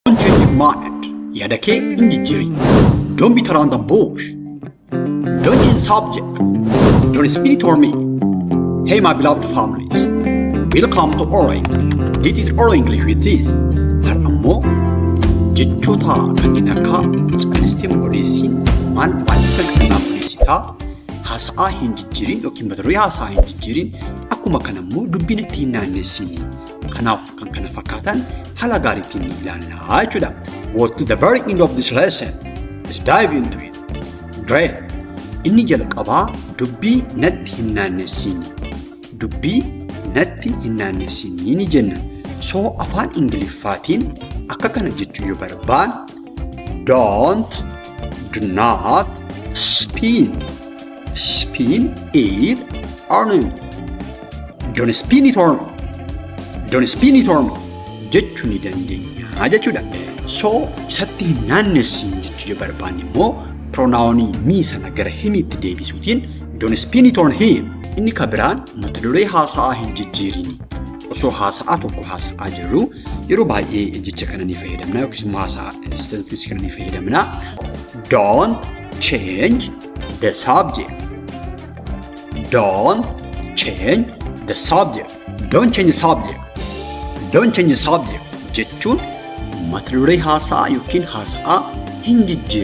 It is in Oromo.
Don't change your mind. Yaada kee hin jijjiirin. Don't beat around the bush. Don't change subject. Don't spin it or me. Hey my beloved families. Welcome to Oral English. This is Oral English with this. Har'ammoo jechoota kanneen akka caalistee odeessiin maal kan kanaaf odeessitaa haasa'aa hin jijjiirin yookiin mata duree haasa'aa hin jijjiirin akkuma kanammoo dubbiin itti hin naannessini. Kanaaf kan kana fakkaatan haala gaariitiin ilaallaa jechuudha. What to the very end of this lesson? Let's dive into it. Great. Inni jalqabaa dubbii natti hin naannessini. Dubbii natti hin naannessini ni jenna. So afaan Ingiliffaatiin akka kana jechuu yoo barbaan don't, do not, spin. Spin it on me. Don't spin it on me. Don't spin it on me. Jechuu ni dandeenya jechuudha. So isatti hin naannessin jechuu yoo barbaan immoo pronounii me sana gara himitti deebisuutiin don't spin it on him. Inni kabiraan mata duree haasa'aa hin jijjiirini. Osoo haasa'aa tokko haasa'aa jirru yeroo baay'ee jecha kana ni fayyadamna yookiin immoo haasa'aa statistika kana ni fayyadamna. Don't change the subject. Don't change the subject. Don't change the subject. Don't change the subject jechuun mata duree haasa'aa yookiin haasa'aa hin jijjiirin.